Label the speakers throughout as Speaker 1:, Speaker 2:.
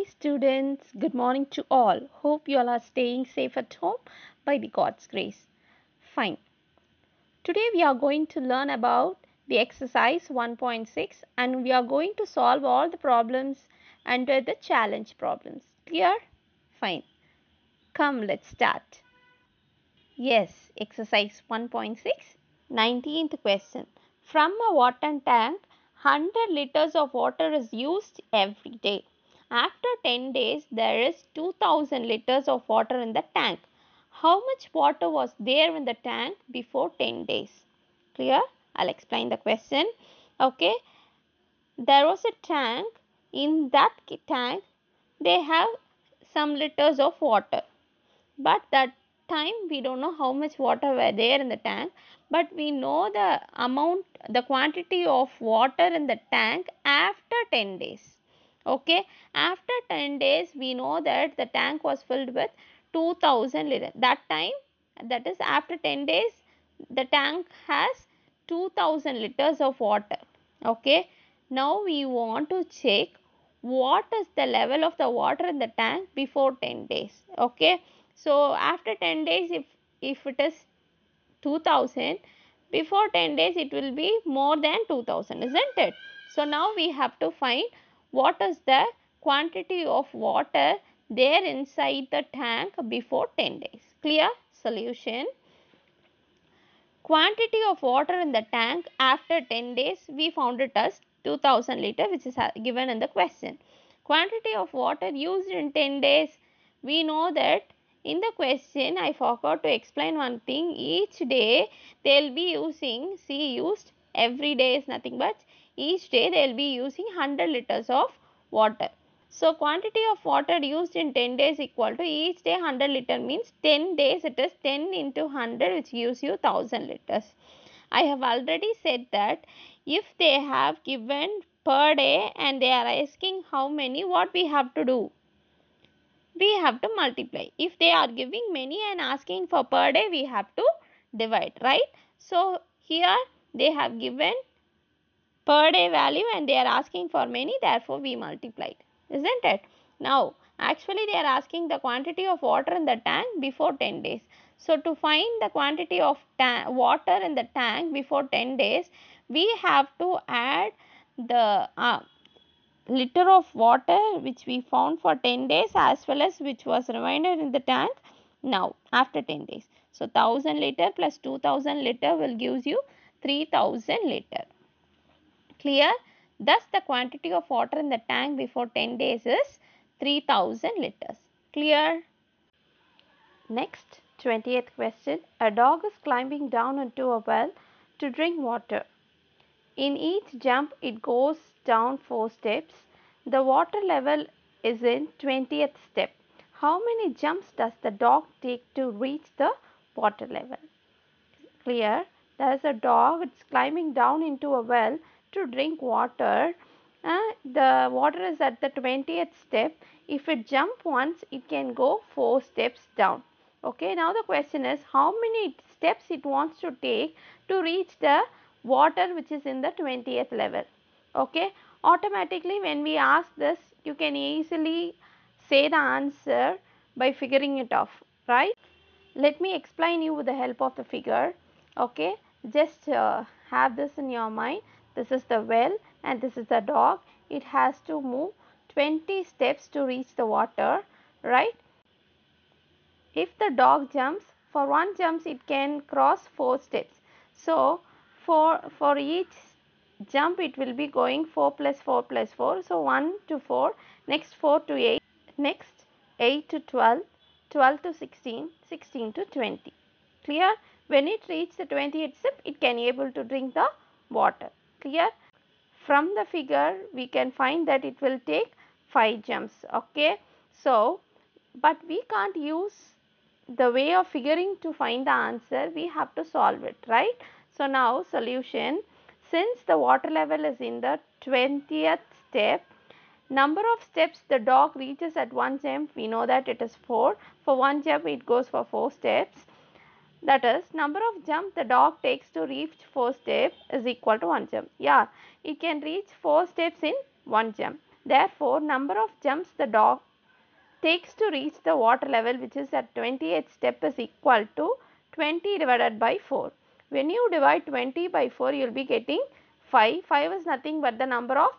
Speaker 1: Hi students, good morning to all. Hope you all are staying safe at home by the God's grace. Fine. Today we are going to learn about the exercise 1.6 and we are going to solve all the problems under the challenge problems. Clear? Fine. Come, let's start. Yes, exercise 1.6, 19th question. From a water tank, 100 liters of water is used every day. After 10 days, there is 2000 liters of water in the tank. How much water was there in the tank before 10 days? Clear? I'll explain the question. Okay. There was a tank. In that tank, they have some liters of water, but that time we don't know how much water were there in the tank, but we know the amount, the quantity of water in the tank after 10 days. Okay, after 10 days we know that the tank was filled with 2000 liters. That time, that is after 10 days, the tank has 2000 liters of water. Okay, now we want to check what is the level of the water in the tank before 10 days. Okay, so after 10 days, if it is 2000, before 10 days it will be more than 2000, isn't it? So now we have to find what is the quantity of water there inside the tank before 10 days. Clear? Solution: quantity of water in the tank after 10 days, we found it as 2000 liter, which is given in the question. Quantity of water used in 10 days, we know that in the question I forgot to explain one thing. Each day they will be using, see, used every day is nothing but each day they will be using 100 liters of water. So quantity of water used in 10 days equal to each day 100 liter, means 10 days it is 10 into 100, which gives you 1000 liters. I have already said that if they have given per day and they are asking how many, what we have to do? We have to multiply. If they are giving many and asking for per day, we have to divide, right? So here they have given per day value and they are asking for many, therefore we multiplied, isn't it? Now actually they are asking the quantity of water in the tank before 10 days. So to find the quantity of water in the tank before 10 days, we have to add the liter of water which we found for 10 days as well as which was remainder in the tank now after 10 days. So 1000 liter plus 2000 liter will gives you 3000 liter. Clear? Thus the quantity of water in the tank before 10 days is 3000 liters. Clear? Next, 20th question. A dog is climbing down into a well to drink water. In each jump it goes down 4 steps. The water level is in 20th step. How many jumps does the dog take to reach the water level? Clear? There is a dog, it's climbing down into a well to drink water. The water is at the 20th step. If it jump once, it can go 4 steps down. Okay, now the question is how many steps it wants to take to reach the water which is in the 20th level. Okay, automatically when we ask this, you can easily say the answer by figuring it off, right? Let me explain you with the help of the figure. Okay, just have this in your mind. This is the well and this is the dog. It has to move 20 steps to reach the water, right? If the dog jumps, for one jumps it can cross 4 steps. So for each jump it will be going 4 plus 4 plus 4. So 1 to 4, next 4 to 8, next 8 to 12, 12 to 16, 16 to 20. Clear? When it reaches the 20th step, it can able to drink the water. Clear? From the figure we can find that it will take 5 jumps. Okay, so but we can't use the way of figuring to find the answer. We have to solve it, right? So now solution: since the water level is in the 20th step, number of steps the dog reaches at one jump, we know that it is 4. For one jump it goes for 4 steps. That is, number of jump the dog takes to reach 4 steps is equal to 1 jump. Yeah, it can reach 4 steps in 1 jump. Therefore, number of jumps the dog takes to reach the water level, which is at 20th step, is equal to 20 divided by 4. When you divide 20 by 4, you will be getting 5. 5 is nothing but the number of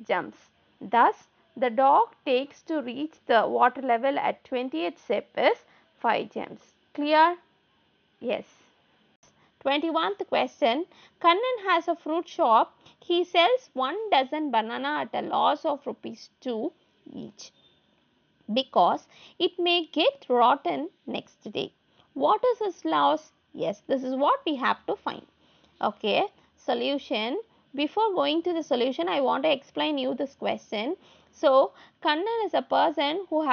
Speaker 1: jumps. Thus, the dog takes to reach the water level at 20th step is 5 jumps. Clear? Yes. 21st question. Kannan has a fruit shop. He sells 1 dozen banana at a loss of rupees 2 each, because it may get rotten next day. What is his loss? Yes, this is what we have to find. Okay, solution. Before going to the solution, I want to explain you this question. So, Kannan is a person who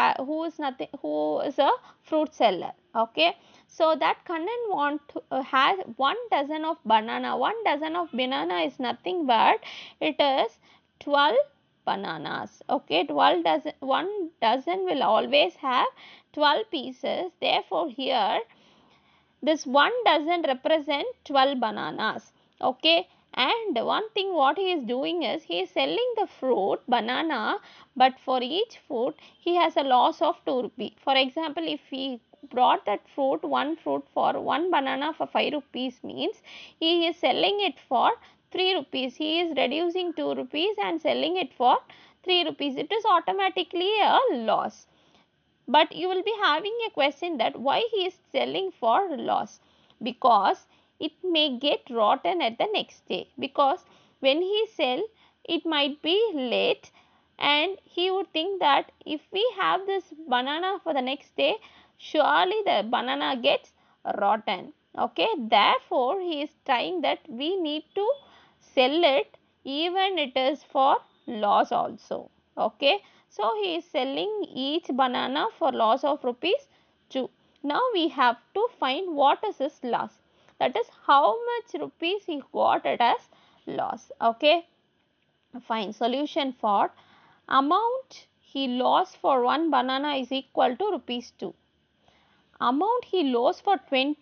Speaker 1: is a fruit seller. Okay, so that Kannan has 1 dozen of banana. 1 dozen of banana is nothing but it is 12 bananas. Okay, 12 dozen, 1 dozen will always have 12 pieces. Therefore, here this 1 dozen represent 12 bananas. Okay, and one thing what he is doing is he is selling the fruit banana, but for each fruit he has a loss of 2 rupee. For example, if he brought that one fruit for 1 banana for 5 rupees, means he is selling it for 3 rupees. He is reducing 2 rupees and selling it for 3 rupees. It is automatically a loss. But you will be having a question that why he is selling for loss, because it may get rotten at the next day, because when he sell it might be late and he would think that if we have this banana for the next day, surely the banana gets rotten. Okay, therefore he is trying that we need to sell it even it is for loss also. Okay, so he is selling each banana for loss of rupees 2. Now we have to find what is his loss, that is how much rupees he got it as loss. Okay, fine. Solution for amount he lost for 1 banana is equal to rupees 2. Amount he lost for 12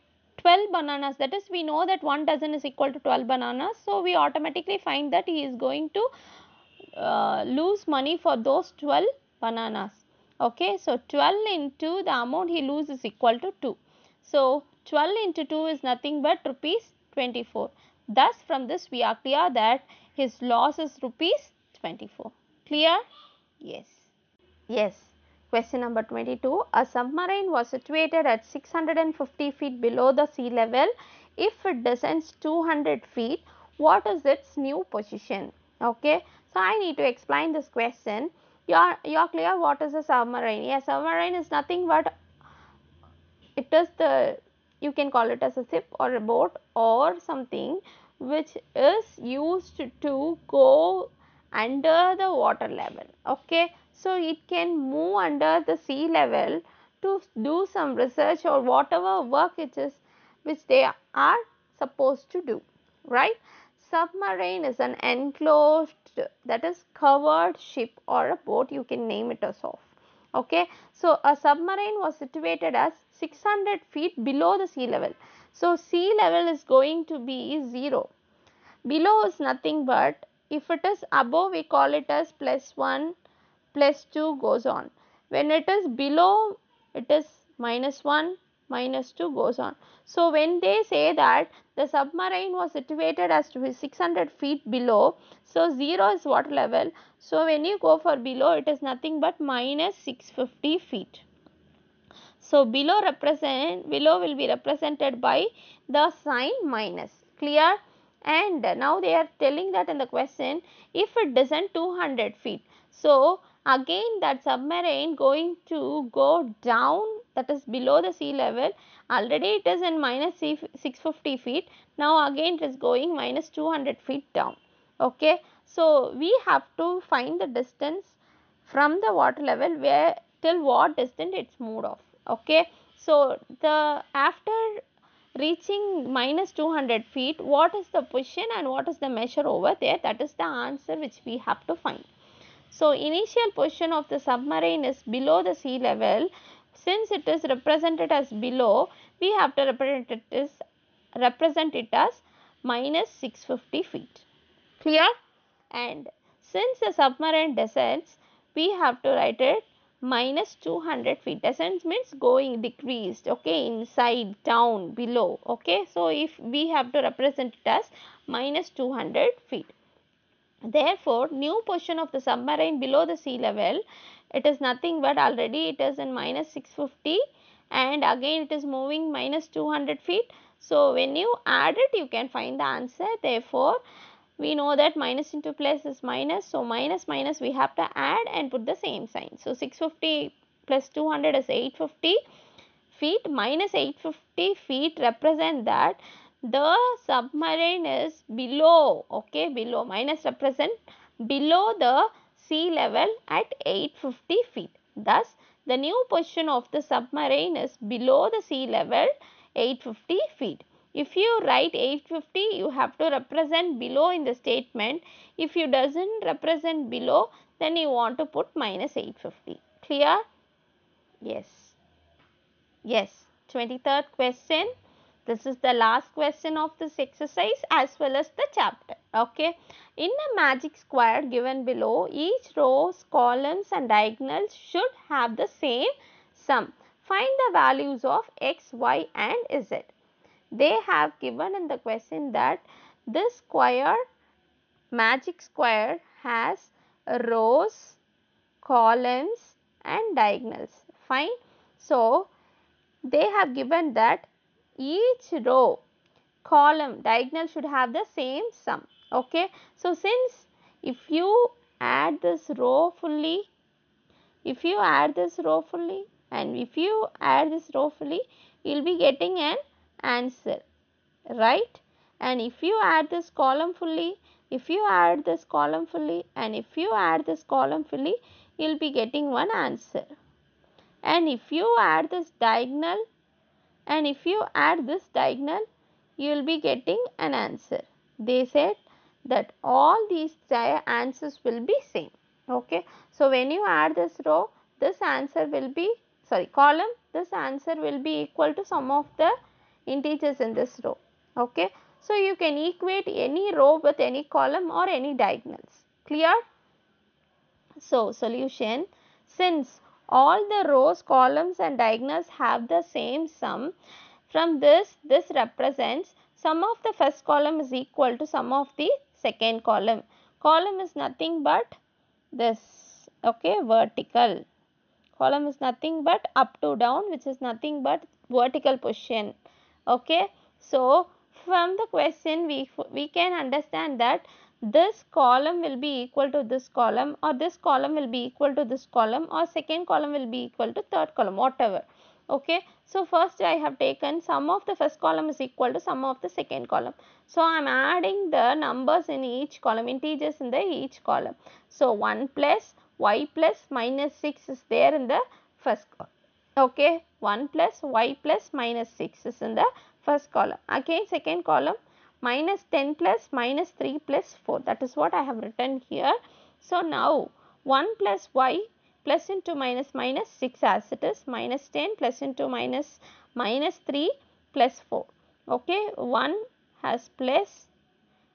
Speaker 1: bananas, that is we know that 1 dozen is equal to 12 bananas. So we automatically find that he is going to lose money for those 12 bananas. Okay, so 12 into the amount he loses is equal to 2. So 12 into 2 is nothing but rupees 24. Thus, from this we are clear that his loss is rupees 24. Clear? Yes. Yes. Question number 22. A submarine was situated at 650 feet below the sea level. If it descends 200 feet, what is its new position? Okay. So, I need to explain this question. You are clear what is a submarine? Yes, submarine is nothing but it is the, you can call it as a ship or a boat or something which is used to go under the water level. Okay, so it can move under the sea level to do some research or whatever work it is which they are supposed to do, right? Submarine is an enclosed, that is covered ship or a boat, you can name it as of. Okay, so a submarine was situated as 600 feet below the sea level. So sea level is going to be 0. Below is nothing but, if it is above we call it as +1, +2 goes on. When it is below, it is -1, -2 goes on. So when they say that the submarine was situated as 600 feet below, so 0 is water level. So when you go for below, it is nothing but -650 feet. So below will be represented by the sign minus. Clear? And now they are telling that in the question, if it doesn't 200 feet. So again that submarine going to go down, that is below the sea level. Already it is in -650 feet. Now again it is going -200 feet down. Okay. So we have to find the distance from the water level where till what distance it's moved off. Okay, so the after reaching -200 feet, what is the position and what is the measure over there? That is the answer which we have to find. So initial position of the submarine is below the sea level. Since it is represented as below, we have to represent it as -650 feet. Clear? And since the submarine descends, we have to write it minus 200 feet. Descent means going decreased, okay, inside, down, below, okay. So if we have to represent it as minus 200 feet. Therefore, new position of the submarine below the sea level, it is nothing but already it is in minus 650 and again it is moving minus 200 feet. So when you add it, you can find the answer. Therefore, we know that minus into plus is minus. So minus minus we have to add and put the same sign. So 650 plus 200 is 850 feet. Minus 850 feet represent that the submarine is below, okay, below. Minus represent below the sea level at 850 feet. Thus, the new position of the submarine is below the sea level 850 feet. If you write 850, you have to represent below in the statement. If you doesn't represent below, then you want to put minus 850. Clear? Yes. Yes. 23rd question. This is the last question of this exercise as well as the chapter. Okay. In a magic square given below, each rows, columns and diagonals should have the same sum. Find the values of x, y and z. They have given in the question that this square, magic square, has rows, columns and diagonals. Fine. So, they have given that each row, column, diagonal should have the same sum. Okay. So, since if you add this row fully, and if you add this row fully, you will be getting an answer, right? And if you add this column fully, and if you add this column fully, you will be getting one answer. And if you add this diagonal, you will be getting an answer. They said that all these answers will be same. Okay. So when you add this row, this answer will be, column, this answer will be equal to sum of the integers in this row. Okay. So you can equate any row with any column or any diagonals. Clear? So solution, since all the rows, columns and diagonals have the same sum, from this represents sum of the first column is equal to sum of the second column. Column is nothing but this, okay, vertical. Column is nothing but up to down, which is nothing but vertical position. Okay. So from the question we can understand that this column will be equal to this column, or this column will be equal to this column, or second column will be equal to third column, whatever. Okay. So first I have taken sum of the first column is equal to sum of the second column. So I am adding the numbers in each column, integers in the each column. So 1 plus y plus minus 6 is there in the first column. Okay. 1 plus y plus minus 6 is in the first column. Again second column, minus 10 plus minus 3 plus 4. That is what I have written here. So now 1 plus y plus into minus minus 6 as it is, minus 10 plus into minus 3 plus 4. Okay. 1 has plus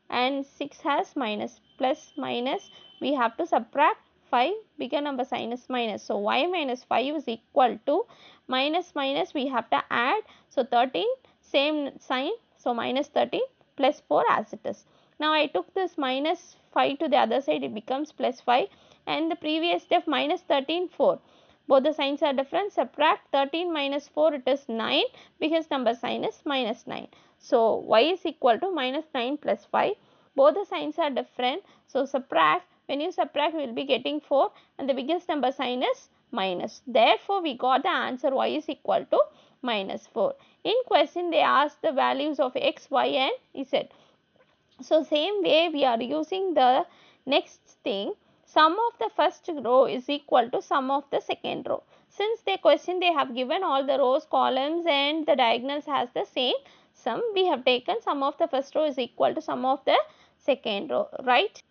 Speaker 1: and 6 has minus. Plus minus we have to subtract 5, bigger number sign is minus. So y minus 5 is equal to minus minus we have to add. So 13, same sign. So minus 13 plus 4 as it is. Now I took this minus 5 to the other side, it becomes plus 5, and the previous step minus 13, 4. Both the signs are different. Subtract 13 minus 4, it is 9, because number sign is minus 9. So y is equal to minus 9 plus 5. Both the signs are different. So subtract, when you subtract we will be getting 4, and the biggest number sign is minus. Therefore we got the answer y is equal to minus 4. In question they asked the values of x, y and z. So same way we are using the next thing, sum of the first row is equal to sum of the second row. Since the question they have given all the rows, columns and the diagonals has the same sum, we have taken sum of the first row is equal to sum of the second row, right?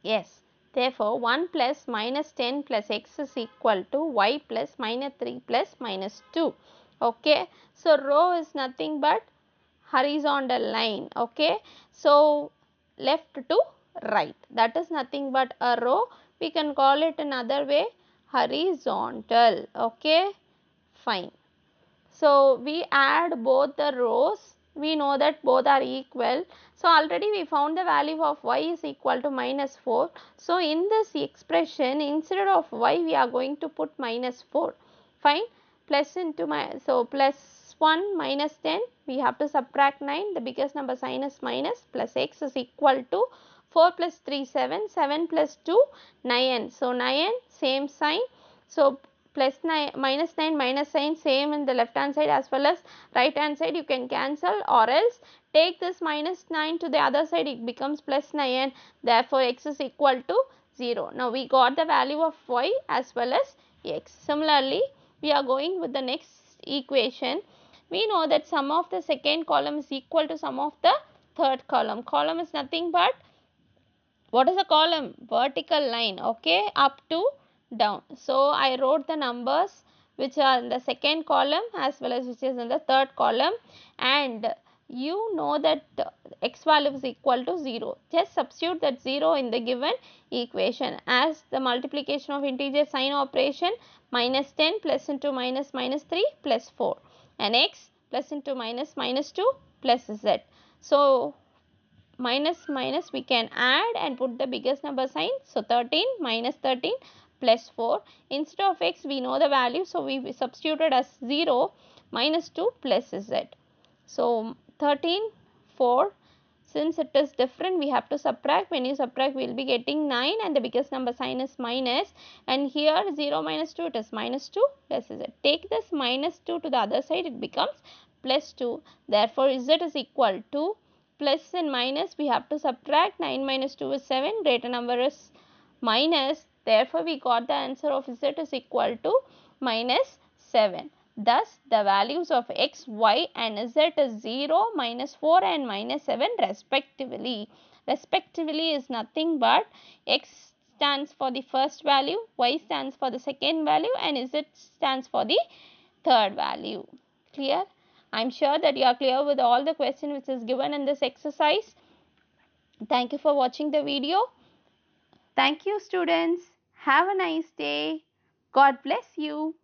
Speaker 1: Yes. Therefore 1 plus minus 10 plus x is equal to y plus minus 3 plus minus 2. Okay. So row is nothing but horizontal line. Okay. So left to right, that is nothing but a row. we can call it another way, horizontal. Okay, fine. So we add both the rows, we know that both are equal. So already we found the value of y is equal to minus 4. So in this expression, instead of y we are going to put minus 4. Fine. Plus into so plus 1 minus 10, we have to subtract 9, the biggest number sign is minus, plus x is equal to 4 plus 3 7, 7 plus 2 9. So 9 same sign. So plus 9 minus 9 minus sign same in the left hand side as well as right hand side, you can cancel, or else take this minus 9 to the other side, it becomes plus 9, therefore x is equal to 0. Now we got the value of y as well as x. Similarly, we are going with the next equation. We know that sum of the second column is equal to sum of the third column. Column is nothing but, what is a column? Vertical line, okay, up to down. So I wrote the numbers which are in the second column as well as which is in the third column, and you know that x value is equal to 0. Just substitute that 0 in the given equation. As the multiplication of integer sign operation, minus 10 plus into minus minus 3 plus 4, and x plus into minus minus 2 plus z. So minus minus we can add and put the biggest number sign. So 13 minus 13 plus 4. Instead of x we know the value, so we substituted as 0 minus 2 plus z. So 13 4, since it is different we have to subtract. When you subtract we will be getting 9 and the biggest number sign is minus, and here 0 minus 2 it is minus 2 plus z. Take this minus 2 to the other side, it becomes plus 2. Therefore z is equal to, plus and minus we have to subtract, 9 minus 2 is 7, greater number is minus, therefore we got the answer of z is equal to minus 7. Thus the values of x, y and z is 0, minus 4 and minus 7 respectively. Respectively is nothing but x stands for the first value, y stands for the second value, and z stands for the third value. Clear? I am sure that you are clear with all the questions which is given in this exercise. Thank you for watching the video. Thank you, students. Have a nice day. God bless you.